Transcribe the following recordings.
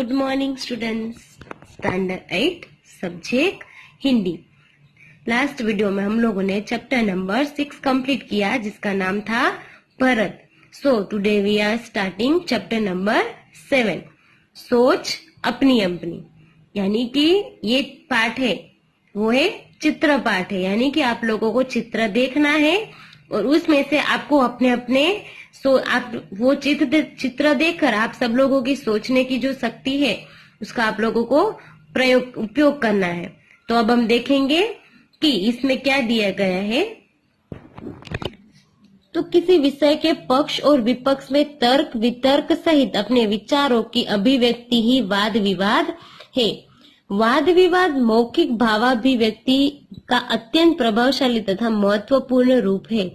Good morning students. Standard 8 subject Hindi. Last video में हम लोगों ने चैप्टर नंबर 6 कंप्लीट किया जिसका नाम था Bharat. So today we are starting chapter number 7 सोच अपनी अपनी। यानी कि ये पाठ है वो है चित्र पाठ है, यानी कि आप लोगों को चित्र देखना है और उसमें से आपको अपने अपने आप वो चित्र देखकर आप सब लोगों की सोचने की जो शक्ति है उसका आप लोगों को उपयोग करना है। तो अब हम देखेंगे कि इसमें क्या दिया गया है। तो किसी विषय के पक्ष और विपक्ष में तर्क वितर्क सहित अपने विचारों की अभिव्यक्ति ही वाद विवाद है। वाद विवाद मौखिक भावाभिव्यक्ति का अत्यंत प्रभावशाली तथा महत्वपूर्ण रूप है।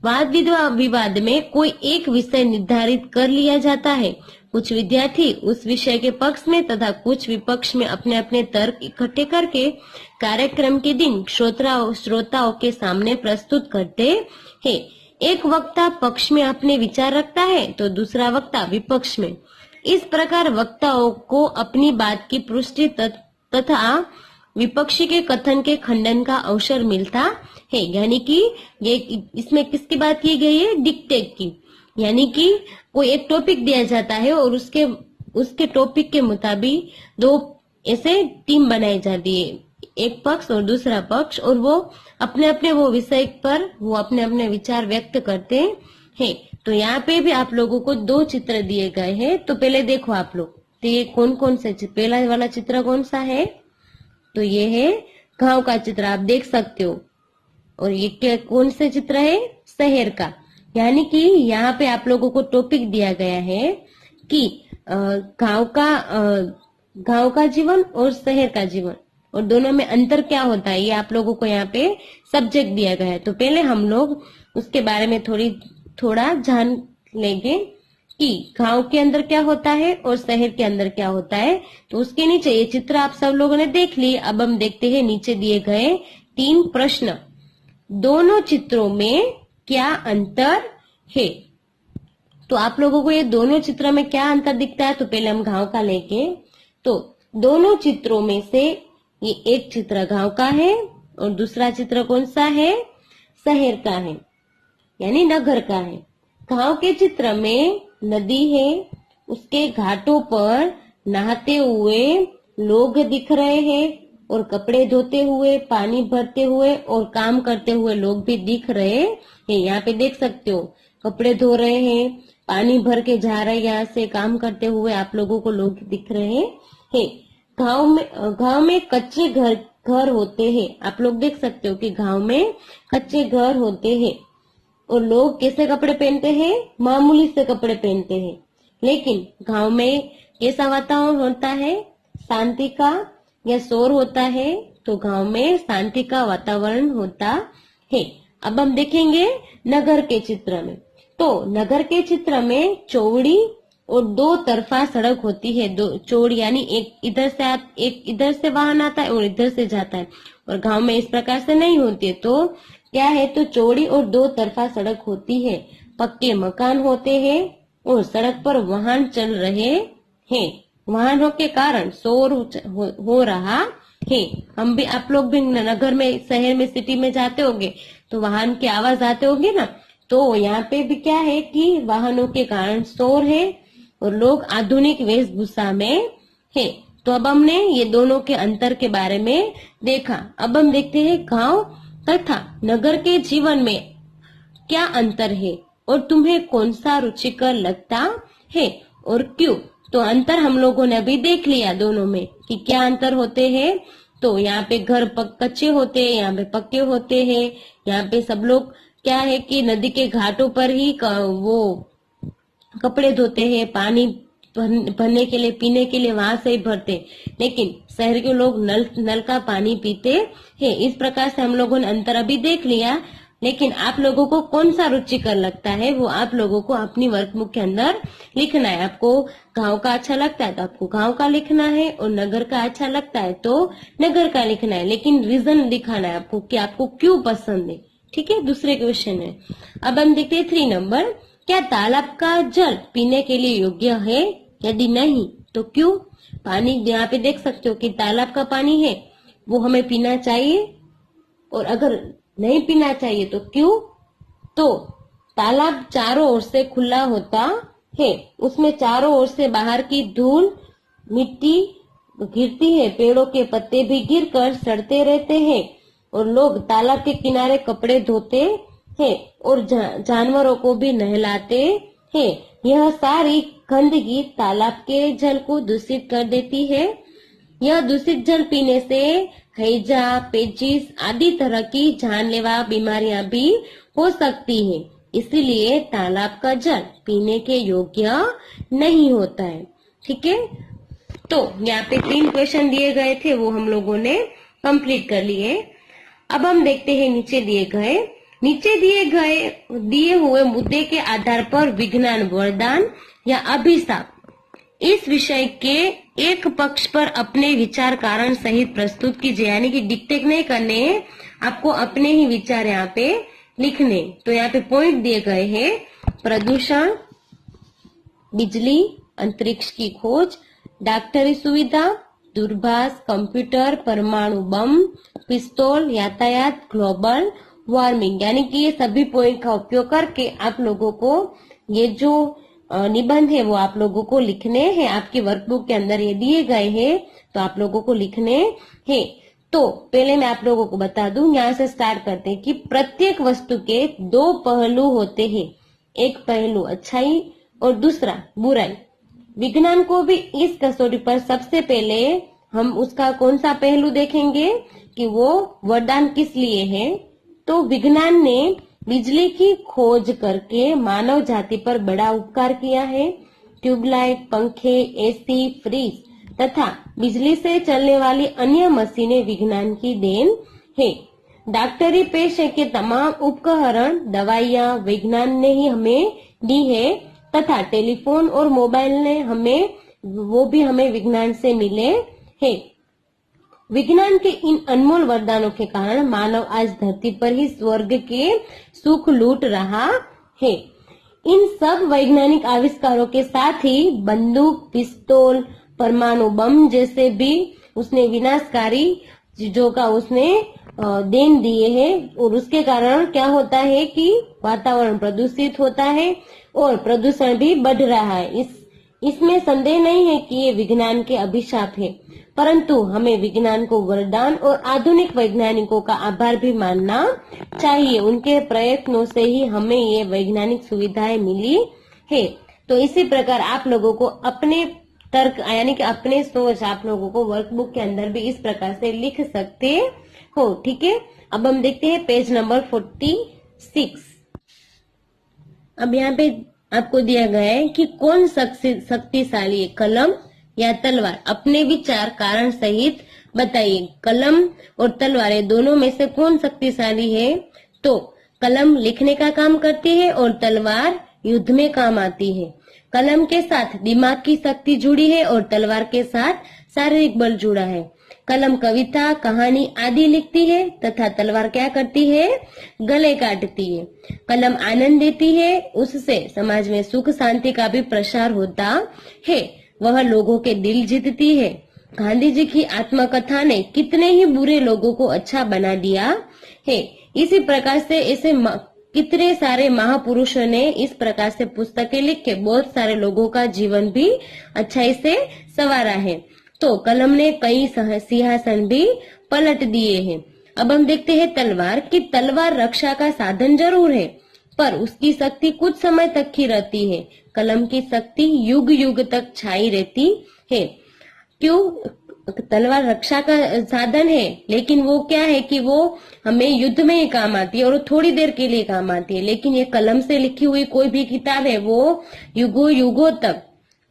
वाद विवाद में कोई एक विषय निर्धारित कर लिया जाता है। कुछ विद्यार्थी उस विषय के पक्ष में तथा कुछ विपक्ष में अपने अपने तर्क इकट्ठे करके कार्यक्रम के दिन श्रोताओं के सामने प्रस्तुत करते हैं। एक वक्ता पक्ष में अपने विचार रखता है तो दूसरा वक्ता विपक्ष में। इस प्रकार वक्ताओं को अपनी बात की पुष्टि तथा विपक्षी के कथन के खंडन का अवसर मिलता है। यानी कि ये इसमें किसकी बात की गई है? डिक्टेट की। यानी कि कोई एक टॉपिक दिया जाता है और उसके टॉपिक के मुताबिक दो ऐसे टीम बनाई जाती है, एक पक्ष और दूसरा पक्ष, और वो अपने अपने वो विषय पर वो अपने अपने विचार व्यक्त करते हैं। तो यहाँ पे भी आप लोगों को दो चित्र दिए गए हैं। तो पहले देखो आप लोग, तो ये कौन कौन से पहला वाला चित्र कौन सा है? तो ये है गांव का चित्र, आप देख सकते हो। और ये कौन से चित्र है? शहर का। यानी कि यहाँ पे आप लोगों को टॉपिक दिया गया है कि गांव का जीवन और शहर का जीवन, और दोनों में अंतर क्या होता है, ये आप लोगों को यहाँ पे सब्जेक्ट दिया गया है। तो पहले हम लोग उसके बारे में थोड़ा जान लेंगे कि गांव के अंदर क्या होता है और शहर के अंदर क्या होता है। तो उसके नीचे ये चित्र आप सब लोगों ने देख लिए। अब हम देखते हैं नीचे दिए गए 3 प्रश्न। दोनों चित्रों में क्या अंतर है? तो आप लोगों को ये दोनों चित्रों में क्या अंतर दिखता है? तो पहले हम गांव का लेके, तो दोनों चित्रों में से ये एक चित्र गांव का है और दूसरा चित्र कौन सा है? शहर का है, यानी नगर का है। गांव के चित्र में नदी है, उसके घाटों पर नहाते हुए लोग दिख रहे हैं और कपड़े धोते हुए, पानी भरते हुए और काम करते हुए लोग भी दिख रहे हैं। यहाँ पे देख सकते हो, कपड़े धो रहे हैं, पानी भर के जा रहे हैं, यहाँ से काम करते हुए आप लोगों को लोग दिख रहे हैं। गांव में कच्चे घर होते हैं। आप लोग देख सकते हो कि गांव में कच्चे घर होते हैं और लोग कैसे कपड़े पहनते हैं? मामूली से कपड़े पहनते हैं। लेकिन गांव में कैसा वातावरण होता है? शांति का या शोर होता है? तो गांव में शांति का वातावरण होता है। अब हम देखेंगे नगर के चित्र में। तो नगर के चित्र में चौड़ी और 2 तरफा सड़क होती है। चौड़ी यानी एक इधर से वाहन आता है और इधर से जाता है, और गांव में इस प्रकार से नहीं होती है। तो क्या है? तो चौड़ी और 2 तरफा सड़क होती है, पक्के मकान होते हैं और सड़क पर वाहन चल रहे हैं। वाहनों के कारण शोर हो रहा है। हम भी, आप लोग भी नगर में, शहर में, सिटी में जाते होंगे तो वाहन की आवाज आते होंगे ना। तो यहाँ पे भी क्या है कि वाहनों के कारण शोर है और लोग आधुनिक वेशभूषा में है। तो अब हमने ये दोनों के अंतर के बारे में देखा। अब हम देखते हैं गांव तथा नगर के जीवन में क्या अंतर है और तुम्हें कौन सा रुचिकर लगता है और क्यों। तो अंतर हम लोगों ने अभी देख लिया दोनों में कि क्या अंतर होते हैं। तो यहाँ पे घर कच्चे होते हैं, यहाँ पे पक्के होते हैं। यहाँ पे सब लोग क्या है कि नदी के घाटों पर ही वो कपड़े धोते हैं, पानी भरने के लिए, पीने के लिए वहां से ही भरते। लेकिन शहर के लोग नल का पानी पीते हैं। इस प्रकार से हम लोगों ने अंतर अभी देख लिया। लेकिन आप लोगों को कौन सा रुचिकर लगता है वो आप लोगों को अपनी वर्कबुक के अंदर लिखना है। आपको गांव का अच्छा लगता है तो आपको गांव का लिखना है, और नगर का अच्छा लगता है तो नगर का लिखना है। लेकिन रीजन दिखाना है आपको कि आपको क्यों पसंद है। ठीक है, दूसरे क्वेश्चन है। अब हम देखते हैं 3 नंबर। क्या तालाब का जल पीने के लिए योग्य है? यदि नहीं तो क्यों? पानी यहाँ पे देख सकते हो कि तालाब का पानी है वो हमें पीना चाहिए, और अगर नहीं पीना चाहिए तो क्यों? तो तालाब चारों ओर से खुला होता है, उसमें चारों ओर से बाहर की धूल मिट्टी गिरती है, पेड़ों के पत्ते भी गिरकर सड़ते रहते हैं, और लोग तालाब के किनारे कपड़े धोते हैं और जानवरों को भी नहलाते हैं। यह सारी गंदगी तालाब के जल को दूषित कर देती है। यह दूषित जल पीने से हैजा, पेचिस आदि तरह की जानलेवा बीमारियां भी हो सकती है, इसलिए तालाब का जल पीने के योग्य नहीं होता है। ठीक है, तो यहाँ पे 3 क्वेश्चन दिए गए थे, वो हम लोगों ने कंप्लीट कर लिए। अब हम देखते हैं नीचे दिए हुए मुद्दे के आधार पर विज्ञान वरदान या अभिशाप, इस विषय के एक पक्ष पर अपने विचार कारण सहित प्रस्तुत कीजिए। यानी कि डिक्टेट नहीं करने, आपको अपने ही विचार यहाँ पे लिखने। तो यहाँ पे पॉइंट दिए गए हैं: प्रदूषण, बिजली, अंतरिक्ष की खोज, डॉक्टरी सुविधा, दूरभाष, कंप्यूटर, परमाणु बम, पिस्तौल, यातायात, ग्लोबल वार्मिंग। यानी कि ये सभी पॉइंट का उपयोग करके आप लोगों को ये जो निबंध है वो आप लोगों को लिखने हैं। आपकी वर्कबुक के अंदर ये दिए गए हैं, तो आप लोगों को लिखने हैं। तो पहले मैं आप लोगों को बता दूं, यहाँ से स्टार्ट करते हैं कि प्रत्येक वस्तु के 2 पहलू होते हैं, एक पहलू अच्छाई और दूसरा बुराई। विज्ञान को भी इस कसौटी पर सबसे पहले हम उसका कौन सा पहलू देखेंगे कि वो वरदान किस लिए है। तो विज्ञान ने बिजली की खोज करके मानव जाति पर बड़ा उपकार किया है। ट्यूबलाइट, पंखे, एसी, फ्रिज तथा बिजली से चलने वाली अन्य मशीनें विज्ञान की देन है। डॉक्टरी पेशे के तमाम उपकरण, दवाइयाँ विज्ञान ने ही हमें दी है, तथा टेलीफोन और मोबाइल ने वो भी हमें विज्ञान से मिले हैं। विज्ञान के इन अनमोल वरदानों के कारण मानव आज धरती पर ही स्वर्ग के सुख लूट रहा है। इन सब वैज्ञानिक आविष्कारों के साथ ही बंदूक, पिस्तौल, परमाणु बम जैसे भी उसने विनाशकारी चीजों का उसने देन दिए हैं, और उसके कारण क्या होता है कि वातावरण प्रदूषित होता है और प्रदूषण भी बढ़ रहा है। इसमें संदेह नहीं है कि ये विज्ञान के अभिशाप है, परंतु हमें विज्ञान को वरदान और आधुनिक वैज्ञानिकों का आभार भी मानना चाहिए। उनके प्रयत्नों से ही हमें ये वैज्ञानिक सुविधाएं मिली है। तो इसी प्रकार आप लोगों को अपने तर्क यानी कि अपने सोच आप लोगों को वर्कबुक के अंदर भी इस प्रकार से लिख सकते हो। ठीक है, अब हम देखते हैं पेज नंबर 46। अब यहाँ पे आपको दिया गया है कि कौन शक्तिशाली है, कलम या तलवार। अपने विचार कारण सहित बताइए, कलम और तलवार दोनों में से कौन शक्तिशाली है। तो कलम लिखने का काम करती है और तलवार युद्ध में काम आती है। कलम के साथ दिमाग की शक्ति जुड़ी है और तलवार के साथ शारीरिक बल जुड़ा है। कलम कविता, कहानी आदि लिखती है तथा तलवार क्या करती है, गले काटती है। कलम आनंद देती है, उससे समाज में सुख शांति का भी प्रसार होता है, वह लोगों के दिल जीतती है। गांधी जी की आत्मकथा ने कितने ही बुरे लोगों को अच्छा बना दिया है। इसी प्रकार से ऐसे कितने सारे महापुरुषों ने इस प्रकार से पुस्तकें लिख के बहुत सारे लोगों का जीवन भी अच्छाई से संवारा है। तो कलम ने कई सिंहासन भी पलट दिए हैं। अब हम देखते हैं तलवार की तलवार रक्षा का साधन जरूर है, पर उसकी शक्ति कुछ समय तक ही रहती है। कलम की शक्ति युग युग तक छाई रहती है। क्यों? तलवार रक्षा का साधन है, लेकिन वो क्या है कि वो हमें युद्ध में ही काम आती है और थोड़ी देर के लिए काम आती है। लेकिन ये कलम से लिखी हुई कोई भी किताब है वो युगों युगों तक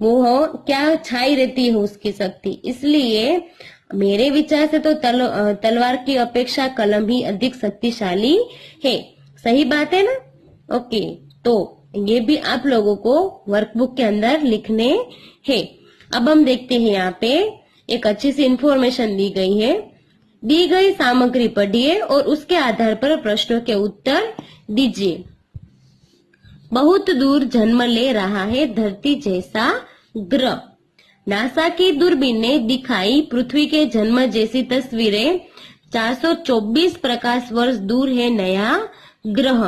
वो क्या छाई रहती है उसकी शक्ति। इसलिए मेरे विचार से तो तलवार की अपेक्षा कलम ही अधिक शक्तिशाली है। सही बात है ना? ओके, तो ये भी आप लोगों को वर्कबुक के अंदर लिखने हैं। अब हम देखते हैं यहाँ पे एक अच्छी सी इंफॉर्मेशन दी गई है। दी गई सामग्री पढ़िए और उसके आधार पर प्रश्नों के उत्तर दीजिए। बहुत दूर जन्म ले रहा है धरती जैसा ग्रह। नासा की दूरबीन ने दिखाई पृथ्वी के जन्म जैसी तस्वीरें। 424 प्रकाश वर्ष दूर है नया ग्रह।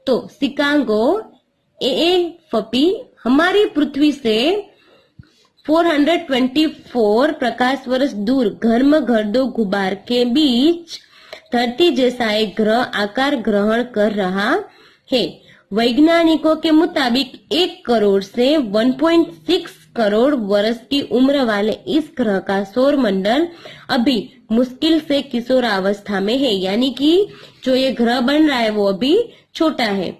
तो शिकागो एएफपी हमारी पृथ्वी से 424 प्रकाश वर्ष दूर घर्मघर्दो गुब्बार के बीच धरती जैसा एक ग्रह आकार ग्रहण कर रहा है। वैज्ञानिकों के मुताबिक 1 करोड़ से 1.6 करोड़ वर्ष की उम्र वाले इस ग्रह का सौर मंडल अभी मुश्किल से किशोरावस्था में है, यानी कि जो ये ग्रह बन रहा है वो अभी छोटा है।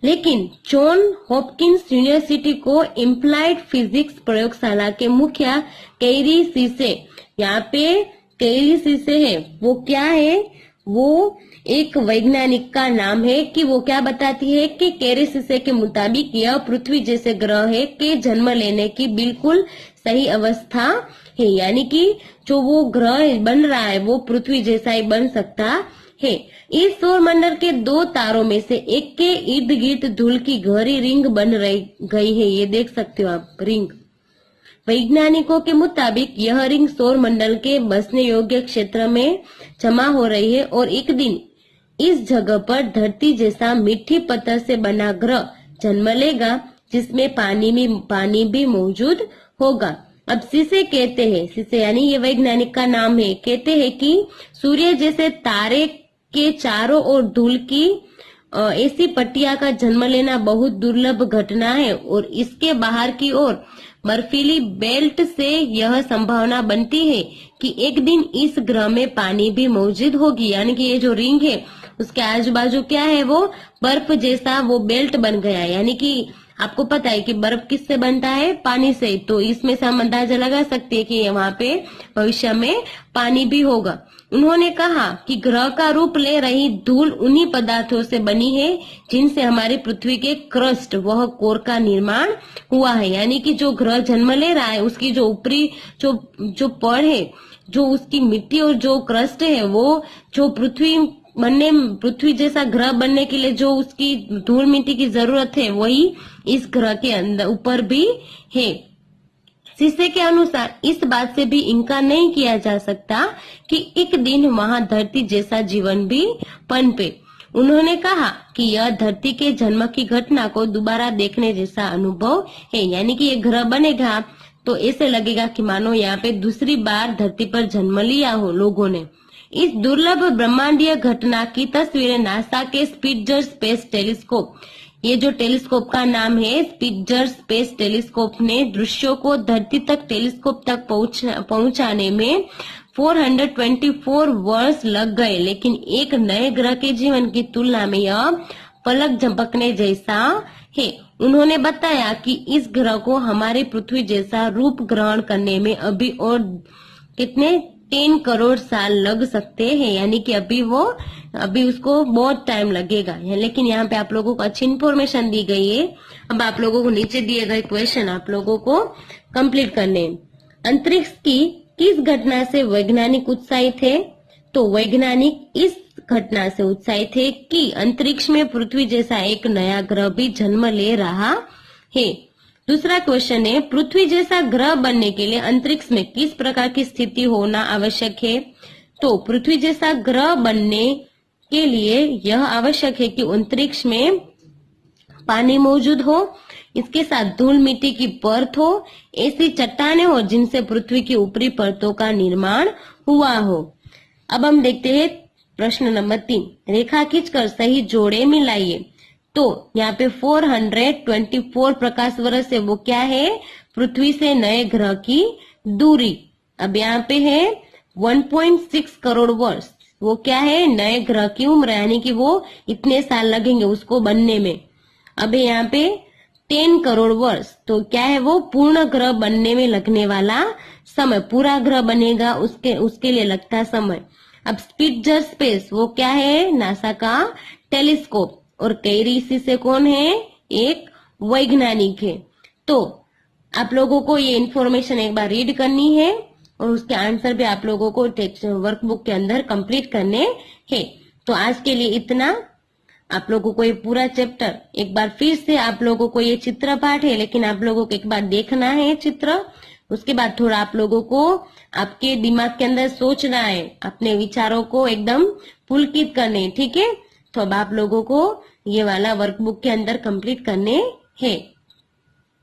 लेकिन जॉन हॉपकिंस यूनिवर्सिटी को इम्प्लाइड फिजिक्स प्रयोगशाला के मुखिया कैरी सीसे, यहाँ पे कैरी सीसे है, वो क्या है, वो एक वैज्ञानिक का नाम है कि वो क्या बताती है कि कैरी सीसे के मुताबिक यह पृथ्वी जैसे ग्रह है के जन्म लेने की बिल्कुल सही अवस्था है, यानी कि जो वो ग्रह बन रहा है वो पृथ्वी जैसा ही बन सकता है। इस सौर मंडल के 2 तारों में से एक के इर्द गिर्द धूल की गहरी रिंग बन गई है, ये देख सकते हो आप रिंग। वैज्ञानिकों के मुताबिक यह रिंग सौर मंडल के बसने योग्य क्षेत्र में जमा हो रही है और एक दिन इस जगह पर धरती जैसा मिट्टी पत्थर से बना ग्रह जन्म लेगा जिसमें पानी भी मौजूद होगा। अब सीसे कहते हैं, सीसे यानी ये वैज्ञानिक का नाम है, कहते हैं कि सूर्य जैसे तारे के चारों ओर धूल की ऐसी पट्टिया का जन्म लेना बहुत दुर्लभ घटना है और इसके बाहर की ओर बर्फीली बेल्ट से यह संभावना बनती है कि एक दिन इस ग्रह में पानी भी मौजूद होगी, यानी कि ये जो रिंग है उसके आजू बाजू क्या है, वो बर्फ जैसा वो बेल्ट बन गया है। यानी कि आपको पता है कि बर्फ किससे बनता है, पानी से, तो इसमें से हम अंदाजा लगा सकते हैं कि वहां पे भविष्य में पानी भी होगा। उन्होंने कहा कि ग्रह का रूप ले रही धूल उन्हीं पदार्थों से बनी है जिनसे हमारी पृथ्वी के क्रस्ट वह कोर का निर्माण हुआ है, यानी कि जो ग्रह जन्म ले रहा है उसकी जो ऊपरी जो पड़ है, जो उसकी मिट्टी और जो क्रस्ट है, वो जो पृथ्वी जैसा ग्रह बनने के लिए जो उसकी धूल मिट्टी की जरूरत है वही इस ग्रह के अंदर ऊपर भी है। सीसे के अनुसार इस बात से भी इनकार नहीं किया जा सकता कि एक दिन वहां धरती जैसा जीवन भी पनपे। उन्होंने कहा कि यह धरती के जन्म की घटना को दोबारा देखने जैसा अनुभव है, यानी कि ये ग्रह बनेगा तो ऐसे लगेगा कि मानो यहाँ पे दूसरी बार धरती पर जन्म लिया हो लोगों ने। इस दुर्लभ ब्रह्मांडीय घटना की तस्वीरें नासा के स्पिट्जर स्पेस टेलीस्कोप, ये जो टेलीस्कोप का नाम है स्पिट्जर स्पेस टेलीस्कोप ने दृश्यों को धरती तक टेलीस्कोप तक पहुंचाने में 424 वर्ष लग गए, लेकिन एक नए ग्रह के जीवन की तुलना में यह पलक झपकने जैसा है। उन्होंने बताया कि इस ग्रह को हमारी पृथ्वी जैसा रूप ग्रहण करने में अभी और कितने 10 करोड़ साल लग सकते हैं, यानी कि अभी उसको बहुत टाइम लगेगा। लेकिन यहाँ पे आप लोगों को अच्छी इन्फॉर्मेशन दी गई है। अब आप लोगों को नीचे दिए गए क्वेश्चन आप लोगों को कंप्लीट करने। अंतरिक्ष की किस घटना से वैज्ञानिक उत्साहित है? तो वैज्ञानिक इस घटना से उत्साहित है कि अंतरिक्ष में पृथ्वी जैसा एक नया ग्रह भी जन्म ले रहा है। दूसरा क्वेश्चन है, पृथ्वी जैसा ग्रह बनने के लिए अंतरिक्ष में किस प्रकार की स्थिति होना आवश्यक है? तो पृथ्वी जैसा ग्रह बनने के लिए यह आवश्यक है कि अंतरिक्ष में पानी मौजूद हो, इसके साथ धूल मिट्टी की परत हो, ऐसी चट्टानें हो जिनसे पृथ्वी की ऊपरी परतों का निर्माण हुआ हो। अब हम देखते हैं प्रश्न नंबर 3, रेखा खींचकर सही जोड़े मिलाइए। तो यहाँ पे 424 प्रकाश वर्ष है, वो क्या है? पृथ्वी से नए ग्रह की दूरी। अब यहाँ पे है 1.6 करोड़ वर्ष, वो क्या है? नए ग्रह की उम्र, यानी कि वो इतने साल लगेंगे उसको बनने में। अब यहाँ पे 10 करोड़ वर्ष, तो क्या है? वो पूर्ण ग्रह बनने में लगने वाला समय, पूरा ग्रह बनेगा उसके लिए लगता समय। अब स्पिट्जर स्पेस, वो क्या है? नासा का टेलीस्कोप। और कैरी सीसे कौन है? एक वैज्ञानिक है। तो आप लोगों को ये इन्फॉर्मेशन एक बार रीड करनी है और उसके आंसर भी आप लोगों को टेक्स्ट वर्कबुक के अंदर कंप्लीट करने हैं। तो आज के लिए इतना। आप लोगों को ये पूरा चैप्टर एक बार फिर से आप लोगों को ये चित्र पाठ है, लेकिन आप लोगों को एक बार देखना है ये चित्र, उसके बाद थोड़ा आप लोगों को आपके दिमाग के अंदर सोचना है, अपने विचारों को एकदम पुलकित करने, ठीक है। तो अब आप लोगों को ये वाला वर्कबुक के अंदर कंप्लीट करने हैं।